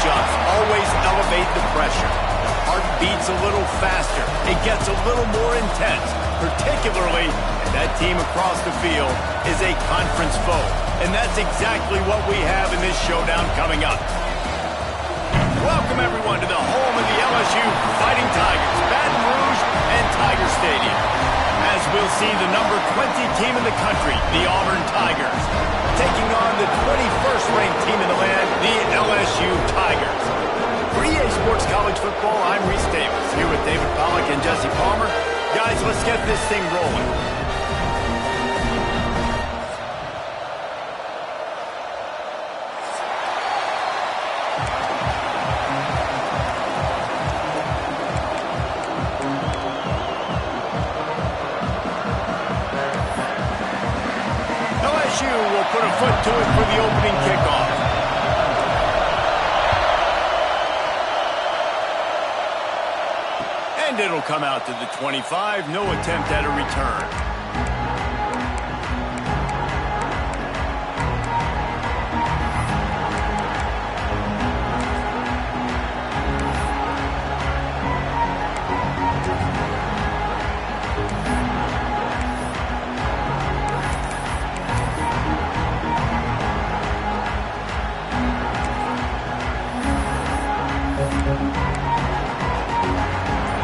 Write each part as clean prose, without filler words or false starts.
matchups always elevate the pressure. The heart beats a little faster. It gets a little more intense, particularly if that team across the field is a conference foe. And that's exactly what we have in this showdown coming up. Welcome, everyone, to the home of the LSU Fighting Tigers, Baton Rouge and Tiger Stadium. As we'll see the number 20 team in the country, the Auburn Tigers, taking on the 21st ranked team in the land, the LSU Tigers. For EA Sports College Football, I'm Reese Davis, here with David Pollack and Jesse Palmer. Guys, let's get this thing rolling. Will put a foot to it for the opening kickoff. And it'll come out to the 25. No attempt at a return.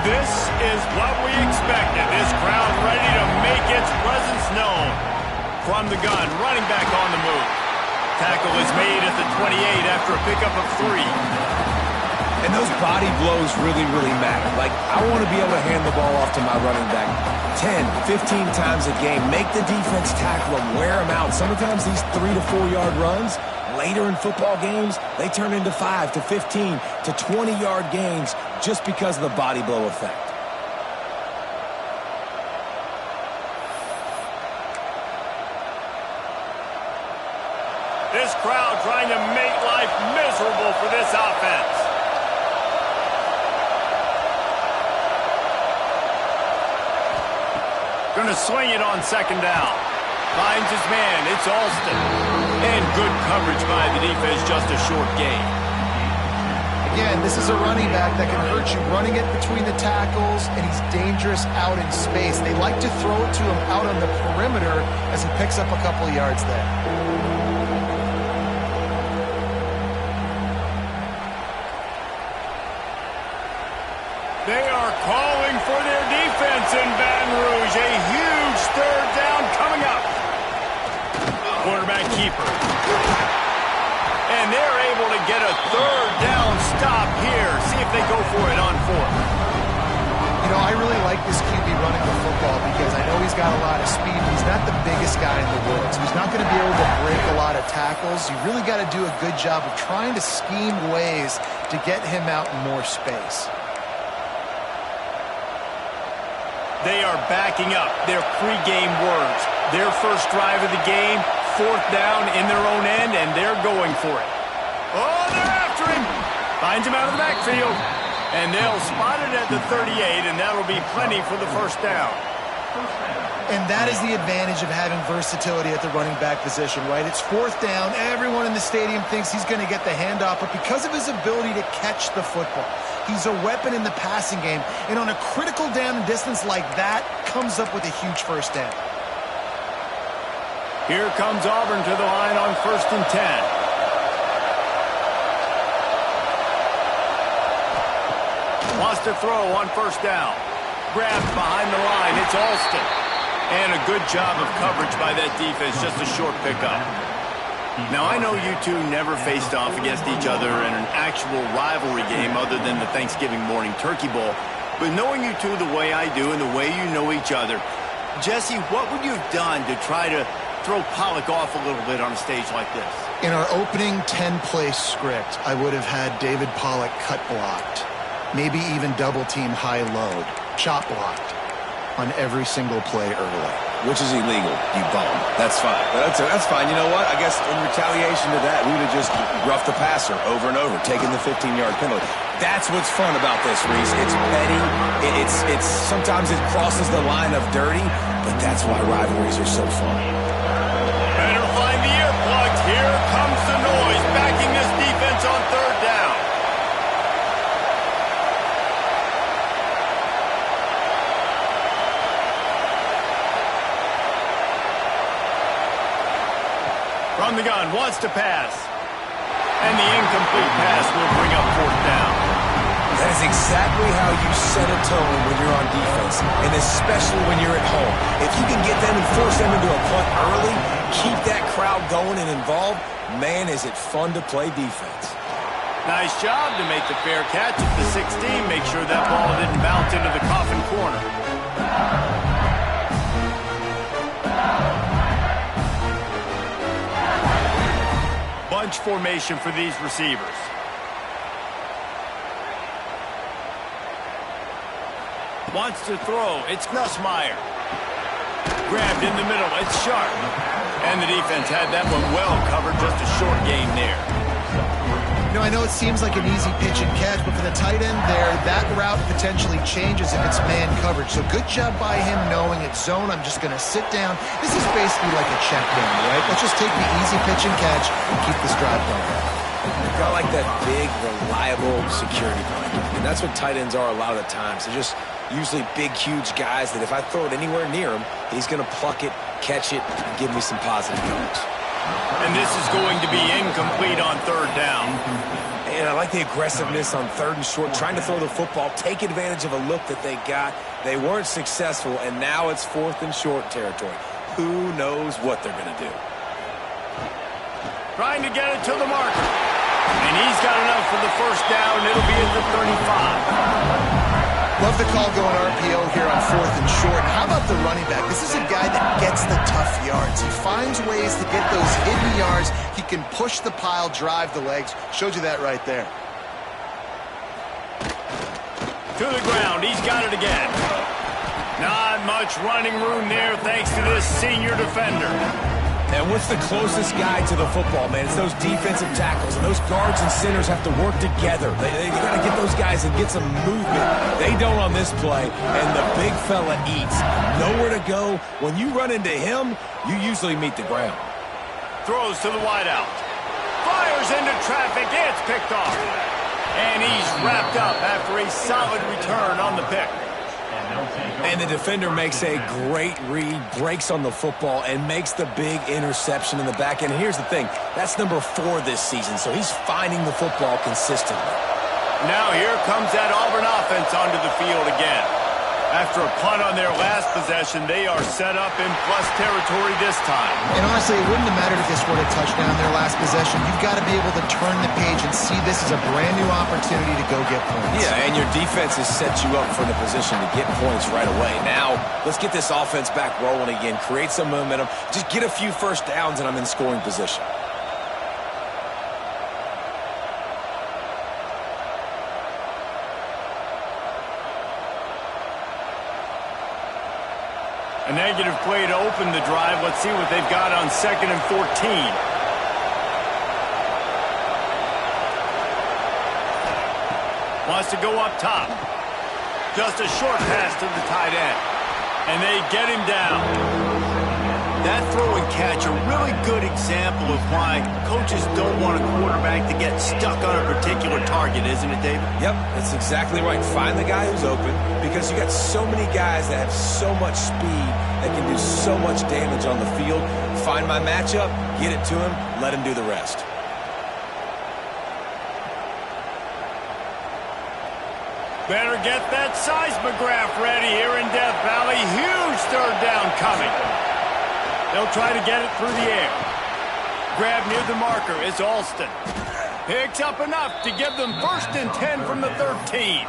This is what we expected. This crowd ready to make its presence known. From the gun, running back on the move. Tackle is made at the 28 after a pickup of 3. And those body blows really, really matter. Like, I want to be able to hand the ball off to my running back 10, 15 times a game. Make the defense tackle them, wear them out. Sometimes these 3 to 4 yard runs, later in football games, they turn into 5 to 15 to 20 yard gains just because of the body blow effect. This crowd trying to make life miserable for this offense. Gonna swing it on second down. Finds his man. It's Alston. And good coverage by the defense, just a short gain. Again, this is a running back that can hurt you, running it between the tackles, and he's dangerous out in space. They like to throw it to him out on the perimeter as he picks up a couple of yards there. They are calling for their defense in Baton Rouge. A huge third down coming up. Quarterback keeper. And they're able to get a third down stop here. See if they go for it on 4th. You know, I really like this QB running the football because I know he's got a lot of speed, but he's not the biggest guy in the world. So he's not going to be able to break a lot of tackles. You really got to do a good job of trying to scheme ways to get him out in more space. They are backing up their pregame words. Their first drive of the game, 4th down in their own end, and they're going for it. Oh, they're after him. Finds him out of the backfield. And they'll spot it at the 38, and that'll be plenty for the first down. And that is the advantage of having versatility at the running back position, right? It's 4th down. Everyone in the stadium thinks he's going to get the handoff, but because of his ability to catch the football, he's a weapon in the passing game. And on a critical down and distance like that, comes up with a huge first down. Here comes Auburn to the line on 1st and 10. Wants to throw on 1st down. Grabbed behind the line. It's Alston. And a good job of coverage by that defense. Just a short pickup. Now, I know you two never faced off against each other in an actual rivalry game other than the Thanksgiving morning Turkey Bowl. But knowing you two the way I do and the way you know each other, Jesse, what would you have done to try to throw Pollack off a little bit on a stage like this? In our opening 10-play script, I would have had David Pollack cut blocked. Maybe even double-team high load, chop blocked on every single play early. Which is illegal, you bum. That's fine. That's fine. You know what? I guess in retaliation to that, we would have just roughed the passer over and over, taking the 15-yard penalty. That's what's fun about this, Reese. It's petty. It's sometimes it crosses the line of dirty, but that's why rivalries are so fun. Better find the earplugs. Here comes the noise, backing this defense on 3rd down. From the gun, wants to pass. And the incomplete pass will bring up fourth down. That is exactly how you set a tone when you're on defense, and especially when you're at home. If you can get them and force them into a punt early, keep that crowd going and involved, man, is it fun to play defense. Nice job to make the fair catch at the 16. Make sure that ball didn't bounce into the coffin corner. Bunch formation for these receivers. Wants to throw. It's Nussmeier. Grabbed in the middle. It's Sharp. And the defense had that one well covered. Just a short gain there. You know, I know it seems like an easy pitch and catch, but for the tight end there, that route potentially changes if it's man coverage. So good job by him knowing it's zone. I'm just going to sit down. This is basically like a check down, right? Let's just take the easy pitch and catch and keep this drive going. Got like that big, reliable security blanket. And that's what tight ends are a lot of the times. They're just usually big, huge guys that if I throw it anywhere near him, he's going to pluck it, catch it, and give me some positive yards. And this is going to be incomplete on third down. And I like the aggressiveness on third and short, trying to throw the football, take advantage of a look that they got. They weren't successful, and now it's fourth and short territory. Who knows what they're going to do? Trying to get it to the marker. And he's got enough for the first down. It'll be at the 35. Love the call going RPO here on fourth and short. How about the running back? This is a guy that gets the tough yards. He finds ways to get those hidden yards. He can push the pile, drive the legs. Showed you that right there. To the ground. He's got it again. Not much running room there thanks to this senior defender. And what's the closest guy to the football, man? It's those defensive tackles, and those guards and centers have to work together. They got to get those guys and get some movement. They don't on this play, and the big fella eats. Nowhere to go. When you run into him, you usually meet the ground. Throws to the wideout. Fires into traffic. It's picked off. And he's wrapped up after a solid return on the pick. And the defender makes a great read, breaks on the football, and makes the big interception in the back end. Here's the thing. That's number 4 this season, so he's finding the football consistently. Now here comes that Auburn offense onto the field again. After a punt on their last possession, they are set up in plus territory this time. And honestly, it wouldn't have mattered if they scored a touchdown their last possession. You've got to be able to turn the page and see this as a brand new opportunity to go get points. Yeah, and your defense has set you up for the position to get points right away. Now, let's get this offense back rolling again, create some momentum, just get a few first downs, and I'm in scoring position. A negative play to open the drive. Let's see what they've got on 2nd and 14. Wants to go up top. Just a short pass to the tight end. And they get him down. That throw and catch, a really good example of why coaches don't want a quarterback to get stuck on a particular target, isn't it, David? Yep, that's exactly right. Find the guy who's open, because you got so many guys that have so much speed that can do so much damage on the field. Find my matchup, get it to him, let him do the rest. Better get that seismograph ready here in Death Valley. Huge third down coming. They'll try to get it through the air. Grab near the marker is Alston. Picks up enough to give them 1st and 10 from the 13.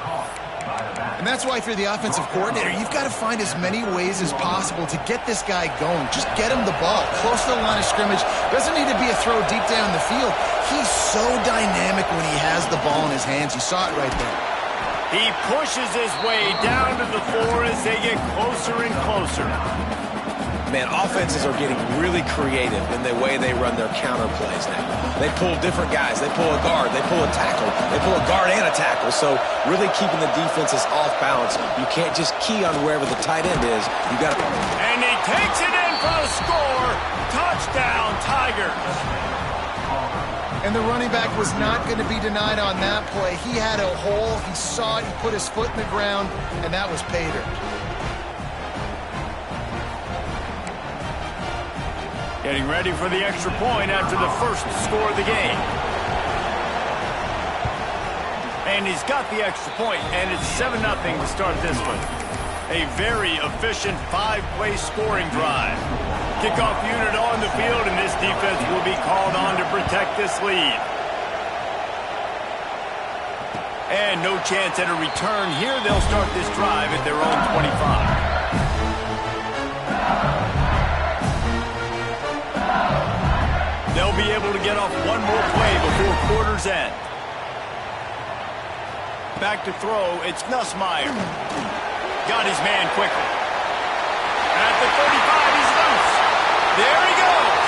And that's why if you're the offensive coordinator, you've got to find as many ways as possible to get this guy going. Just get him the ball close to the line of scrimmage. Doesn't need to be a throw deep down the field. He's so dynamic when he has the ball in his hands. You saw it right there. He pushes his way down to the 4 as they get closer and closer. Man, offenses are getting really creative in the way they run their counter plays now. They pull different guys. They pull a guard. They pull a tackle. They pull a guard and a tackle. So really keeping the defenses off balance. You can't just key on wherever the tight end is. You got to. And he takes it in for the score. Touchdown, Tigers. And the running back was not going to be denied on that play. He had a hole. He saw it. He put his foot in the ground, and that was pay dirt. Getting ready for the extra point after the first score of the game. And he's got the extra point, and it's 7-0 to start this one. A very efficient 5-play scoring drive. Kickoff unit on the field, and this defense will be called on to protect this lead. And no chance at a return here. They'll start this drive at their own 25. They'll be able to get off one more play before quarter's end. Back to throw, it's Nussmeier. Got his man quickly. At the 35, he's loose. There he goes.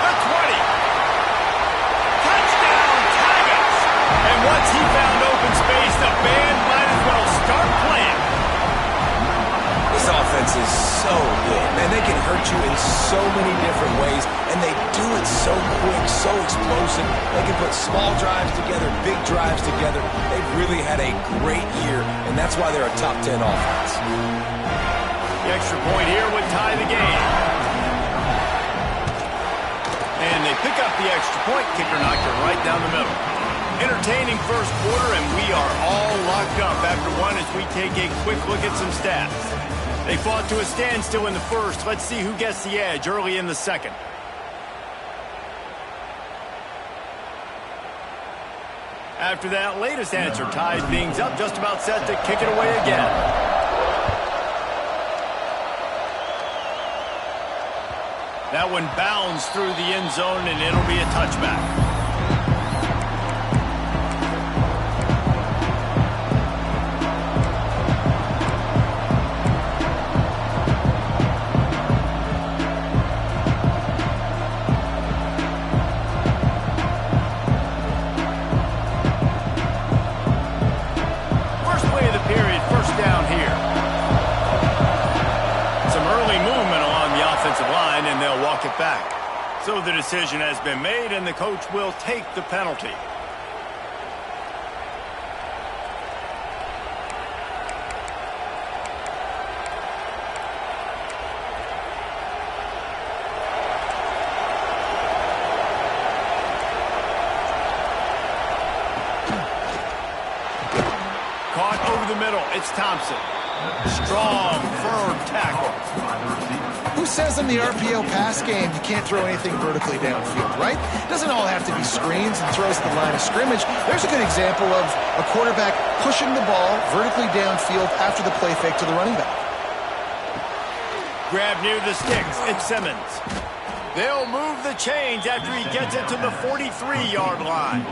The 20. Touchdown, Tigers. And once he found open space, the band might as well start playing. This offense is so good. Man, they can hurt you in so many different ways, and they do it so quick, so explosive. They can put small drives together, big drives together. They've really had a great year, and that's why they're a top 10 offense. The extra point here would tie the game. And they pick up the extra point. Kicker knocked it right down the middle. Entertaining first quarter, and we are all locked up after one as we take a quick look at some stats. They fought to a standstill in the first. Let's see who gets the edge early in the second. After that latest answer tied things up, just about set to kick it away again. That one bounds through the end zone, and it'll be a touchback. It back. So the decision has been made, and the coach will take the penalty. Caught over the middle. It's Thompson. Strong, firm tackle. Who says in the RPO pass game you can't throw anything vertically downfield, right? It doesn't all have to be screens and throws at the line of scrimmage. There's a good example of a quarterback pushing the ball vertically downfield after the play fake to the running back. Grab near the sticks. It's Simmons. They'll move the chains after he gets it to the 43-yard line.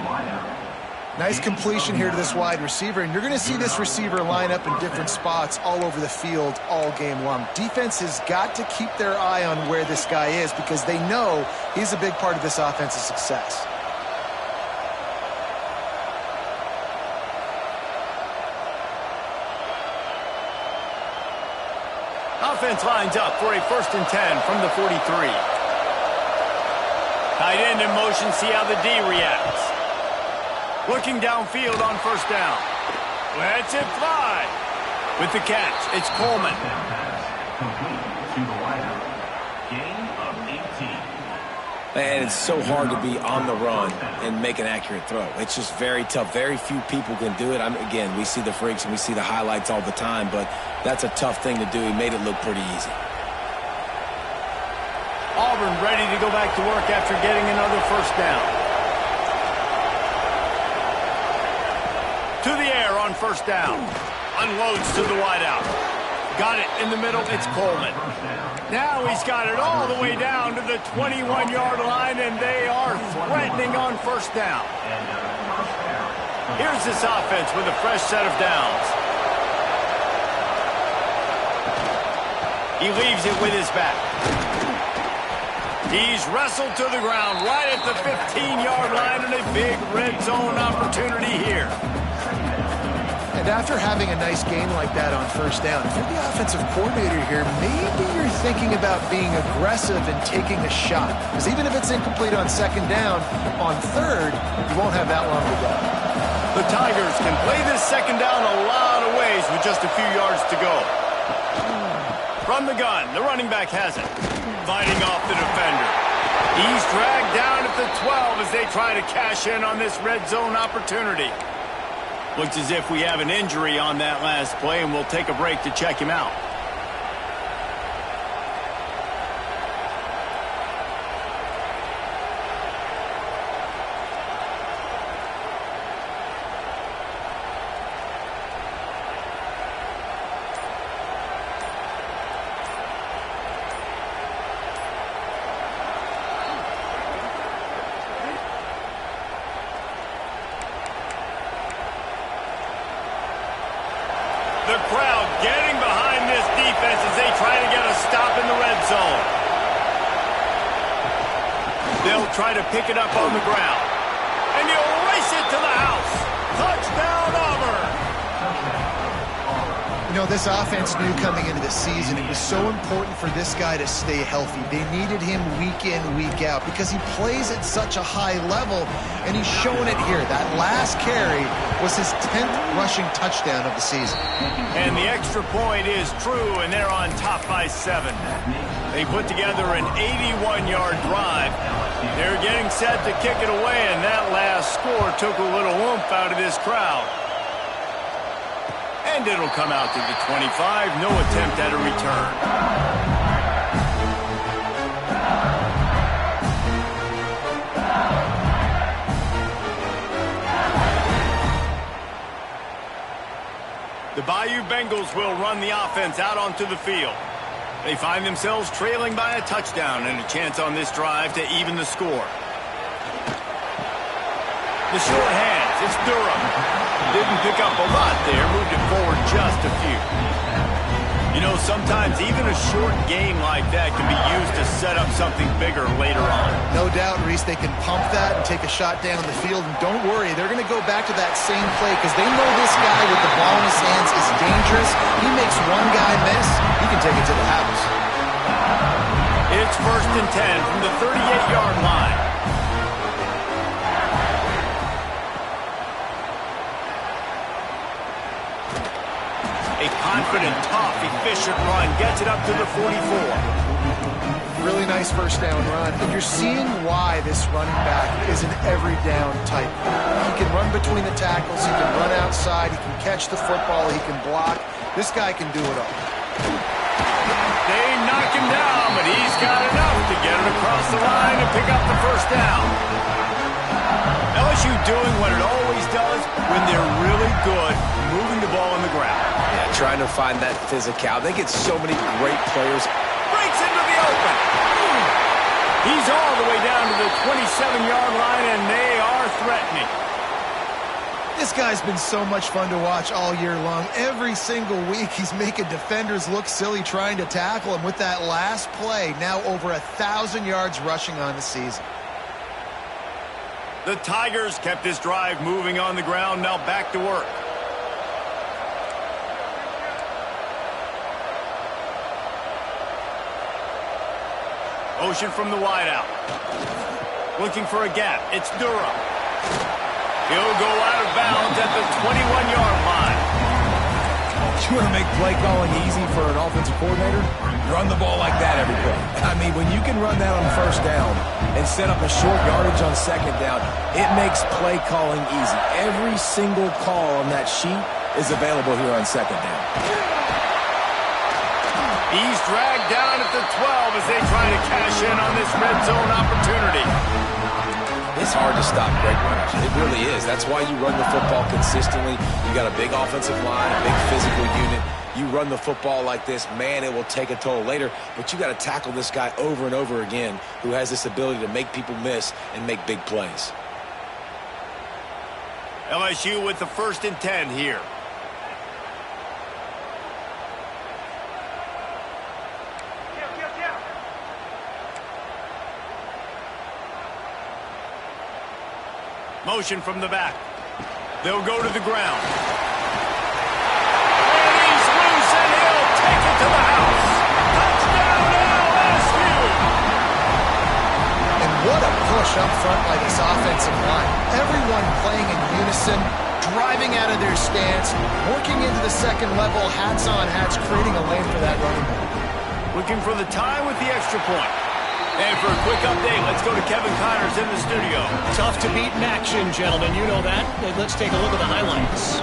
Nice completion here to this wide receiver, and you're going to see this receiver line up in different spots all over the field all game long. Defense has got to keep their eye on where this guy is because they know he's a big part of this offense's success. Offense lines up for a 1st and 10 from the 43. Tight end in motion, see how the D reacts. Looking downfield on 1st down. Lets it fly. With the catch, it's Coleman. And it's so hard to be on the run and make an accurate throw. It's just very tough. Very few people can do it. Again, we see the freaks and we see the highlights all the time, but that's a tough thing to do. He made it look pretty easy. Auburn ready to go back to work after getting another 1st down. To the air on 1st down. Unloads to the wideout. Got it in the middle. It's Coleman. Now he's got it all the way down to the 21-yard line, and they are threatening on 1st down. Here's this offense with a fresh set of downs. He leaves it with his back. He's wrestled to the ground right at the 15-yard line, and a big red zone opportunity here. And after having a nice game like that on 1st down, if you're the offensive coordinator here, maybe you're thinking about being aggressive and taking a shot. Because even if it's incomplete on 2nd down, on 3rd, you won't have that long to go. The Tigers can play this 2nd down a lot of ways with just a few yards to go. From the gun, the running back has it. Fighting off the defender. He's dragged down at the 12 as they try to cash in on this red zone opportunity. Looks as if we have an injury on that last play, and we'll take a break to check him out. The crowd getting behind this defense as they try to get a stop in the red zone. They'll try to pick it up on the ground. And he'll race it to the house. Touchdown, Auburn! You know, this offense knew coming into the season it was so important for this guy to stay healthy. They needed him week in, week out because he plays at such a high level, and he's showing it here. That last carry was his 10th rushing touchdown of the season. And the extra point is true, and they're on top by 7. They put together an 81-yard drive. They're getting set to kick it away, and that last score took a little oomph out of this crowd. And it'll come out to the 25. No attempt at a return. The Bayou Bengals will run the offense out onto the field. They find themselves trailing by a touchdown and a chance on this drive to even the score. The short hands, it's Durham. Didn't pick up a lot there, moved it forward just a few. You know, sometimes even a short game like that can be used to set up something bigger later on. No doubt, Reese, they can pump that and take a shot down the field. And don't worry, they're going to go back to that same play because they know this guy with the ball in his hands is dangerous. He makes one guy miss, he can take it to the house. It's 1st and 10 from the 38-yard line. A confident, tough, efficient run gets it up to the 44. Really nice first down run. And you're seeing why this running back is an every down type. He can run between the tackles. He can run outside. He can catch the football. He can block. This guy can do it all. They knock him down, but he's got enough to get it across the line and pick up the first down. LSU doing what it always does when they're really good, moving the ball on the ground. Yeah, trying to find that physicality. They get so many great players. Breaks into the open. He's all the way down to the 27-yard line, and they are threatening. This guy's been so much fun to watch all year long. Every single week, he's making defenders look silly trying to tackle him. With that last play, now over 1,000 yards rushing on the season. The Tigers kept this drive moving on the ground, now back to work. Motion from the wideout. Looking for a gap. It's Durham. He'll go out of bounds at the 21-yard line. You want to make play calling easy for an offensive coordinator? Run the ball like that every play. I mean, when you can run that on first down and set up a short yardage on second down, it makes play calling easy. Every single call on that sheet is available here on second down. He's dragged down at the 12 as they try to cash in on this red zone opportunity. It's hard to stop great runners. It really is. That's why you run the football consistently. You got a big offensive line, a big physical unit. You run the football like this, man, it will take a toll later. But you got to tackle this guy over and over again who has this ability to make people miss and make big plays. LSU with the 1st and 10 here. Motion from the back. They'll go to the ground. And he's loose, and he'll take it to the house. Touchdown, LSU! And what a push up front by this offensive line. Everyone playing in unison, driving out of their stance, working into the second level, hats on hats, creating a lane for that running back. Looking for the tie with the extra point. And for a quick update, let's go to Kevin Connors in the studio. Tough to beat in action, gentlemen. You know that. Let's take a look at the highlights.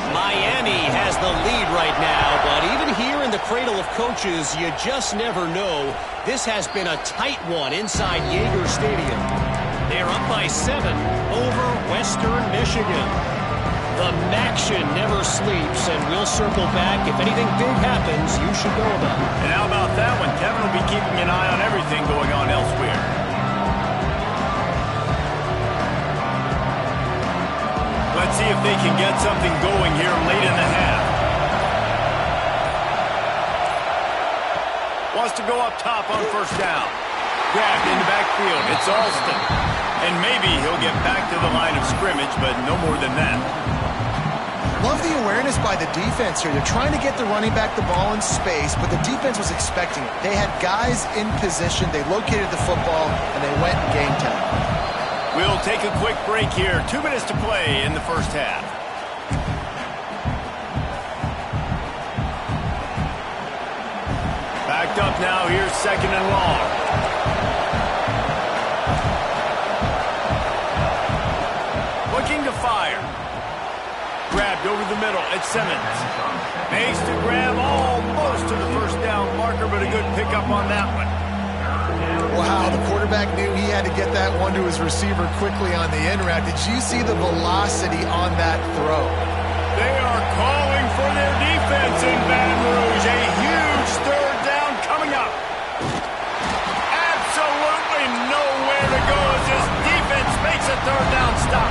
Miami has the lead right now, but even here in the cradle of coaches, you just never know. This has been a tight one inside Yager Stadium. They're up by 7 over Western Michigan. The Maction never sleeps, and we'll circle back. If anything big happens, you should know about it. And how about that one? Kevin will be keeping an eye on everything going on elsewhere. Let's see if they can get something going here late in the half. Wants to go up top on first down. Grabbed in the backfield. It's Alston. And maybe he'll get back to the line of scrimmage, but no more than that. Love the awareness by the defense here. They're trying to get the running back the ball in space, but the defense was expecting it. They had guys in position. They located the football, and they went and game time. We'll take a quick break here. 2 minutes to play in the first half. Backed up now. Here's 2nd and long. Looking to fire. Grabbed over the middle. It's Simmons. Makes the grab almost to the first down marker, but a good pickup on that one. Wow, the quarterback knew he had to get that one to his receiver quickly on the in route. Did you see the velocity on that throw? They are calling for their defense in Baton Rouge. A huge 3rd down coming up. Absolutely nowhere to go as this defense makes a 3rd down stop.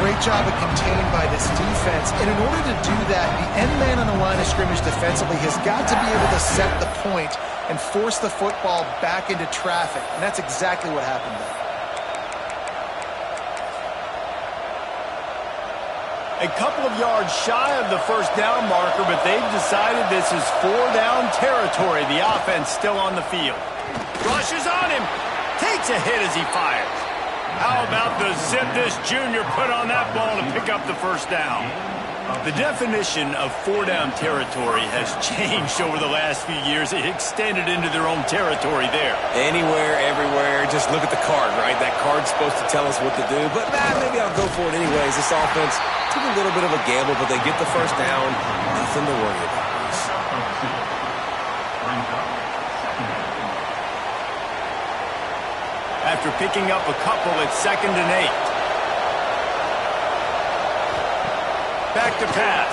Great job of contained by this defense. And in order to do that, the end man on the line of scrimmage defensively has got to be able to set the point and force the football back into traffic. And that's exactly what happened there. A couple of yards shy of the first down marker, but they've decided this is 4-down territory. The offense still on the field. Rushes on him. Takes a hit as he fires. How about the zip this junior put on that ball to pick up the first down? The definition of 4-down territory has changed over the last few years. It extended into their own territory there. Anywhere, everywhere, just look at the card, right? That card's supposed to tell us what to do, but maybe I'll go for it anyways. This offense took a little bit of a gamble, but they get the first down. Nothing to worry about. After picking up a couple, it's 2nd and 8. Back to pass.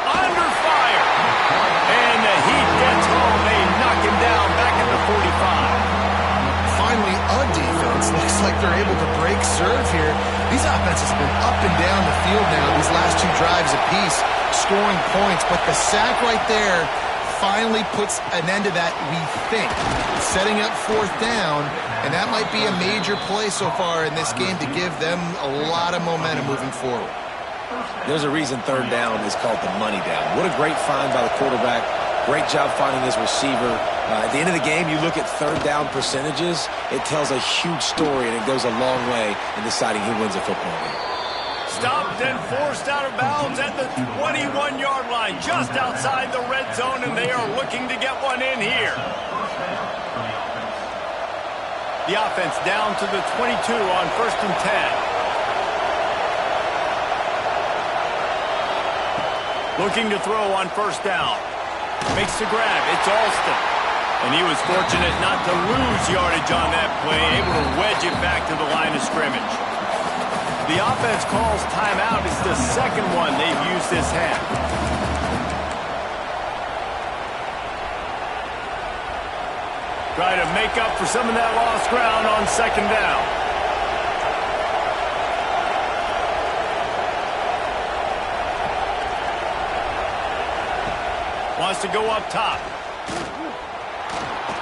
Under fire. And the heat gets home. They knock him down back at the 45. Finally, a defense. Looks like they're able to break serve here. These offenses have been up and down the field now these last 2 drives apiece, scoring points. But the sack right there finally puts an end to that, we think. Setting up 4th down, and that might be a major play so far in this game to give them a lot of momentum moving forward. There's a reason 3rd down is called the money down. What a great find by the quarterback. Great job finding his receiver. At the end of the game, you look at 3rd down percentages. It tells a huge story, and it goes a long way in deciding who wins a football game. Stopped and forced out of bounds at the 21-yard line, just outside the red zone, and they are looking to get one in here. The offense down to the 22 on 1st and 10. Looking to throw on 1st down. Makes the grab. It's Alston. And he was fortunate not to lose yardage on that play, able to wedge it back to the line of scrimmage. The offense calls timeout. It's the 2nd one they've used this half. Try to make up for some of that lost ground on 2nd down. Wants to go up top.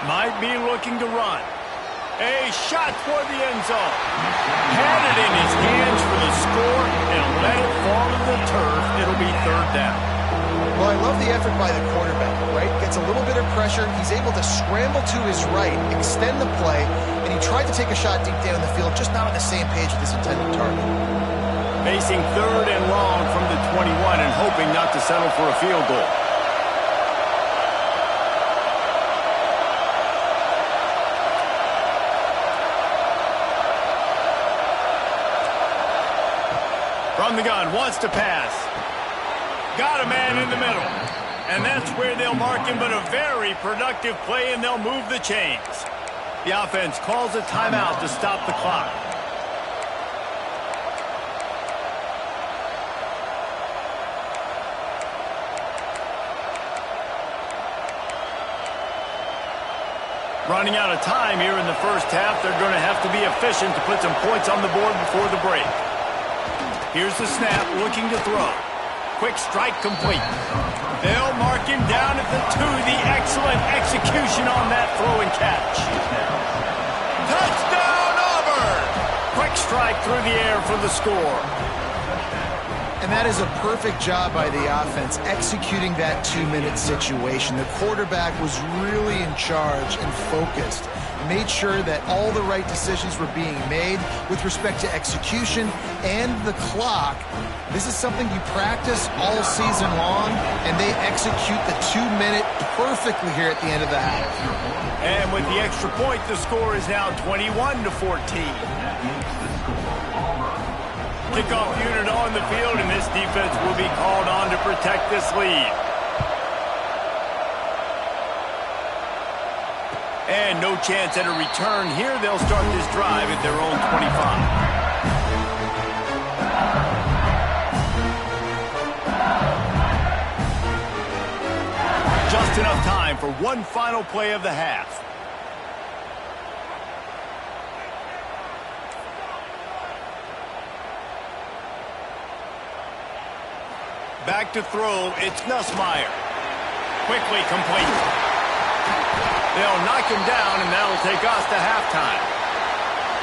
Might be looking to run. A shot toward the end zone. Had it in his hands for the score and let it fall to the turf. It'll be 3rd down. Well, I love the effort by the quarterback, right? Gets a little bit of pressure. He's able to scramble to his right, extend the play, and he tried to take a shot deep down the field, just not on the same page with his intended target. Facing 3rd and long from the 21 and hoping not to settle for a field goal. On the gun, wants to pass. Got a man in the middle. And that's where they'll mark him, but a very productive play, and they'll move the chains. The offense calls a timeout to stop the clock. Running out of time here in the first half. They're going to have to be efficient to put some points on the board before the break. Here's the snap, looking to throw. Quick strike complete. They'll mark him down at the 2. The excellent execution on that throw and catch. Touchdown, Auburn! Quick strike through the air for the score. And that is a perfect job by the offense, executing that 2-minute situation. The quarterback was really in charge and focused. Made sure that all the right decisions were being made with respect to execution and the clock. This is something you practice all season long, and they execute the 2-minute perfectly here at the end of the half. And with the extra point, the score is now 21-14. Kickoff unit on the field, and this defense will be called on to protect this lead. And no chance at a return here. They'll start this drive at their own 25. Just enough time for one final play of the half. Back to throw, it's Nussmeier. Quickly complete. They'll knock him down, and that'll take us to halftime.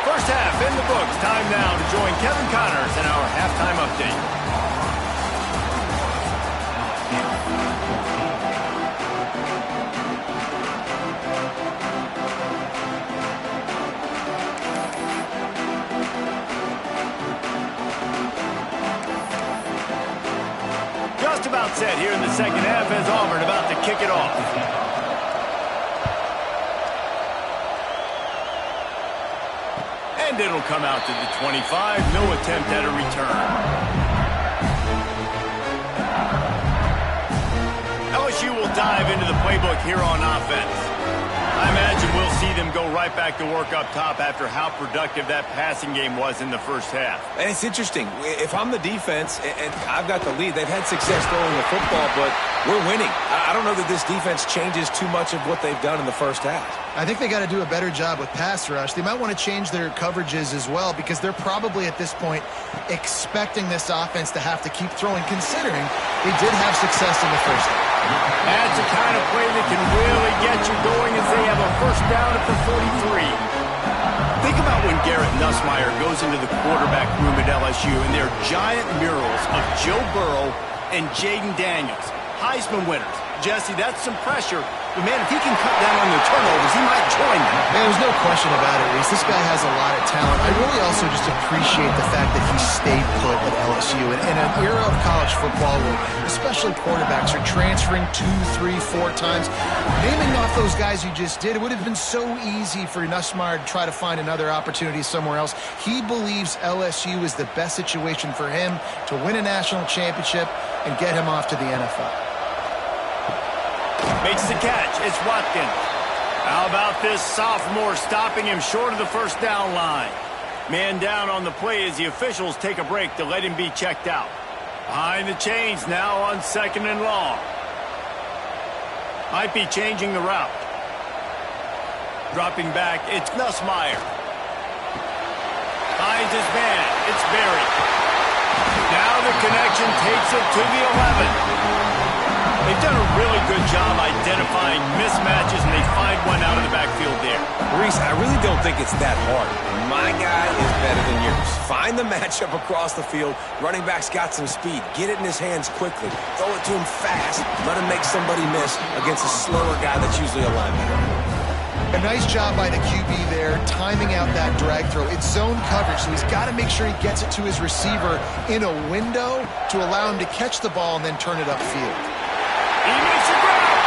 First half in the books. Time now to join Kevin Connors in our halftime update. Just about set here in the second half as Auburn about to kick it off. And it'll come out to the 25. No attempt at a return. LSU will dive into the playbook here on offense. I imagine we'll see them go right back to work up top after how productive that passing game was in the first half. And it's interesting. If I'm the defense and I've got the lead, they've had success throwing the football, but we're winning. I don't know that this defense changes too much of what they've done in the first half. I think they got to do a better job with pass rush. They might want to change their coverages as well, because they're probably at this point expecting this offense to have to keep throwing, considering they did have success in the first half. That's the kind of play that can really get you going as they have a first down at the 43. Think about when Garrett Nussmeier goes into the quarterback room at LSU and their giant murals of Joe Burrow and Jaden Daniels, Heisman winners. Jesse, that's some pressure. But, man, if he can cut down on the turnovers, he might join them. Man, there's no question about it, Reese. This guy has a lot of talent. I really also just appreciate the fact that he stayed put at LSU. And in an era of college football where especially quarterbacks are transferring 2, 3, 4 times, naming off those guys you just did, it would have been so easy for Nussmeier to try to find another opportunity somewhere else. He believes LSU is the best situation for him to win a national championship and get him off to the NFL. Makes the catch. It's Watkins. How about this sophomore stopping him short of the first down line? Man down on the play as the officials take a break to let him be checked out. Behind the chains now on 2nd and long. Might be changing the route. Dropping back, it's Nussmeier. Finds his man. It's Berry. Now the connection takes it to the 11. They've done a really good job identifying mismatches, and they find one out of the backfield there. Reese, I really don't think it's that hard. My guy is better than yours. Find the matchup across the field. Running back's got some speed. Get it in his hands quickly. Throw it to him fast. Let him make somebody miss against a slower guy that's usually a linebacker. A nice job by the QB there, timing out that drag throw. It's zone coverage, so he's got to make sure he gets it to his receiver in a window to allow him to catch the ball and then turn it upfield. He makes a grab.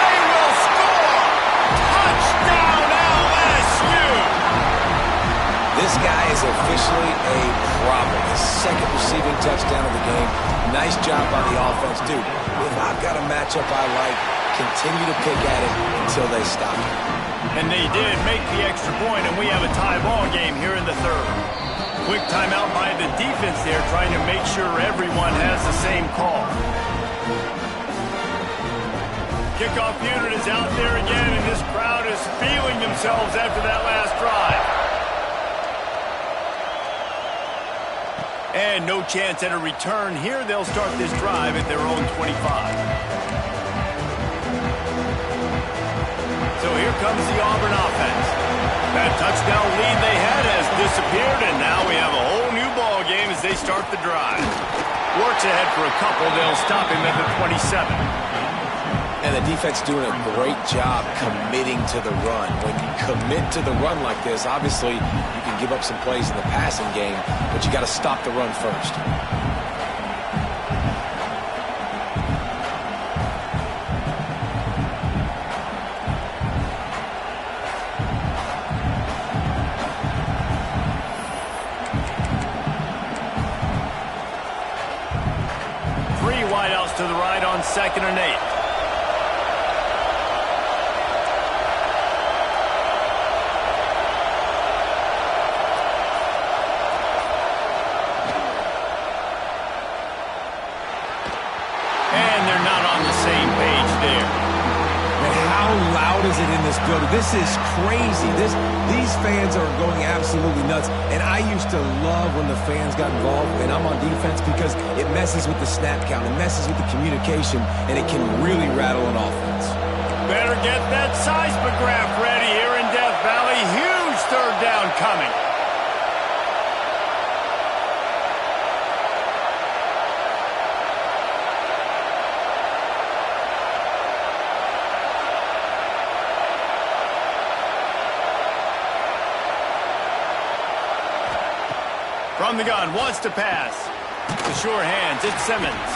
They will score. Touchdown, LSU. This guy is officially a problem. His second receiving touchdown of the game. Nice job by the offense. Dude, if I've got a matchup I like, continue to pick at it until they stop it. And they did make the extra point, and we have a tie ball game here in the third. Quick timeout by the defense there, trying to make sure everyone has the same call. Kickoff unit is out there again, and this crowd is feeling themselves after that last drive. And no chance at a return here. They'll start this drive at their own 25. So here comes the Auburn offense. That touchdown lead they had has disappeared, and now we have a whole new ball game as they start the drive. Works ahead for a couple. They'll stop him at the 27. And the defense doing a great job committing to the run. When you commit to the run like this, obviously you can give up some plays in the passing game, but you got to stop the run first. Three wideouts to the right on 2nd and 8. Is it in this building? This is crazy. These fans are going absolutely nuts. And I used to love when the fans got involved and I'm on defense because it messes with the snap count, it messes with the communication, and it can really rattle an offense. Better get that seismograph ready here in Death Valley. Huge third down coming. From the gun, wants to pass. The sure hands, it's Simmons.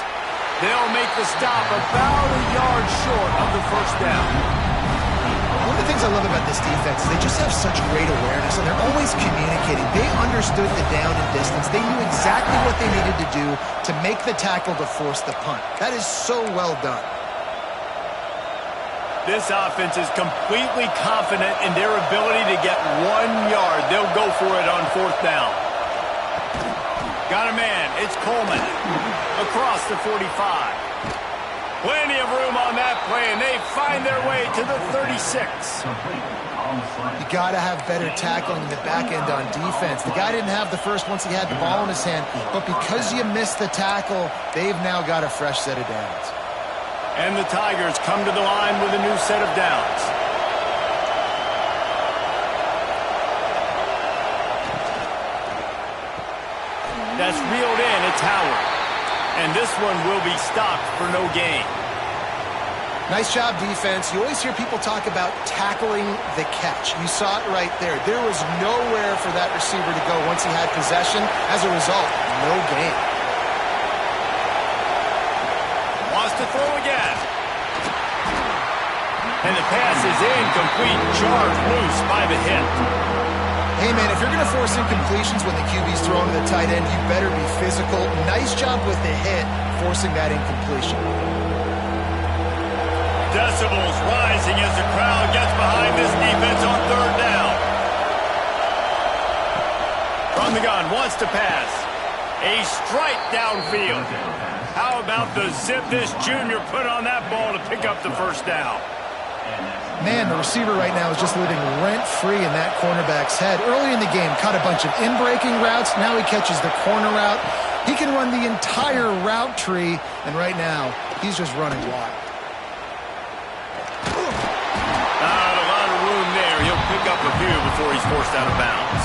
They'll make the stop about a yard short of the first down. One of the things I love about this defense is they just have such great awareness, and they're always communicating. They understood the down and distance. They knew exactly what they needed to do to make the tackle to force the punt. That is so well done. This offense is completely confident in their ability to get 1 yard. They'll go for it on 4th down. Got a man. It's Coleman. Across the 45. Plenty of room on that play, and they find their way to the 36. You got to have better tackling in the back end on defense. The guy didn't have the first once he had the ball in his hand, but because you missed the tackle, they've now got a fresh set of downs. And the Tigers come to the line with a new set of downs. That's reeled in. It's Howard. And this one will be stopped for no gain. Nice job, defense. You always hear people talk about tackling the catch. You saw it right there. There was nowhere for that receiver to go once he had possession. As a result, no gain. Wants to throw again. And the pass is incomplete. Charged loose by the hit. Hey, man, if you're going to force incompletions when the QB's throwing to the tight end, you better be physical. Nice job with the hit, forcing that incompletion. Decibels rising as the crowd gets behind this defense on 3rd down. From the gun, wants to pass. A strike downfield. How about the zip this junior put on that ball to pick up the first down? Man, the receiver right now is just living rent-free in that cornerback's head. Early in the game, caught a bunch of in-breaking routes. Now he catches the corner route. He can run the entire route tree, and right now, he's just running wild. Not a lot of room there. He'll pick up a few before he's forced out of bounds.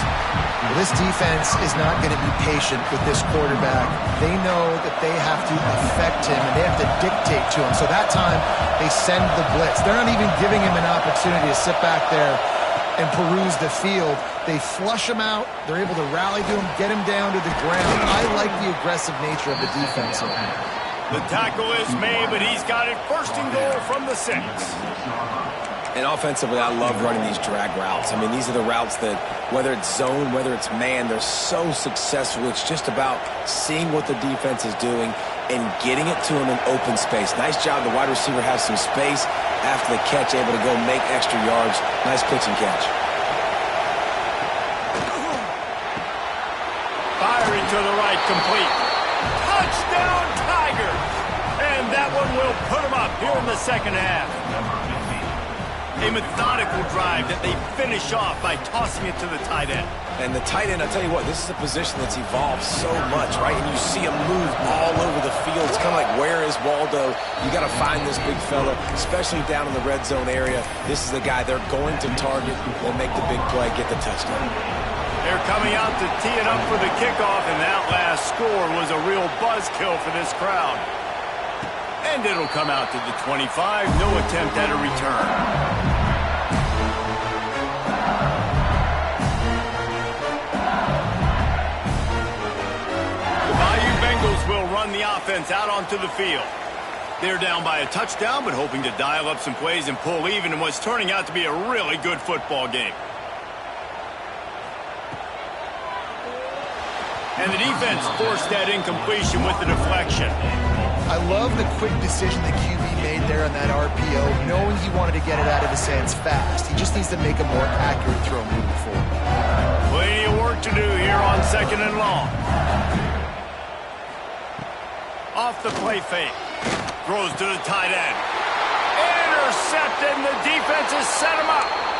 Well, this defense is not going to be patient with this quarterback. They know that they have to affect him, and they have to dictate to him. So that time, they send the blitz. They're not even giving him an opportunity to sit back there and peruse the field. They flush him out. They're able to rally to him, get him down to the ground. I like the aggressive nature of the defense here. The tackle is made, but he's got it 1st and goal from the 6. And offensively, I love running these drag routes. I mean, these are the routes that, whether it's zone, whether it's man, they're so successful. It's just about seeing what the defense is doing and getting it to them in open space. Nice job. The wide receiver has some space after the catch, able to go make extra yards. Nice pitch and catch. Firing to the right, complete. Touchdown, Tigers! And that one will put them up here in the second half. A methodical drive that they finish off by tossing it to the tight end. And the tight end, I'll tell you what, this is a position that's evolved so much, right? And you see him move all over the field. It's kind of like, where is Waldo? You got to find this big fella, especially down in the red zone area. This is the guy they're going to target and make the big play, get the touchdown. They're coming out to tee it up for the kickoff, and that last score was a real buzzkill for this crowd. And it'll come out to the 25. No attempt at a return. Will run the offense out onto the field. They're down by a touchdown, but hoping to dial up some plays and pull even in what's turning out to be a really good football game. And the defense forced that incompletion with the deflection. I love the quick decision the QB made there on that RPO, knowing he wanted to get it out of his hands fast. He just needs to make a more accurate throw moving forward. Plenty of work to do here on 2nd and long. Off the play fake. Throws to the tight end. Intercepted, and the defense has set him up.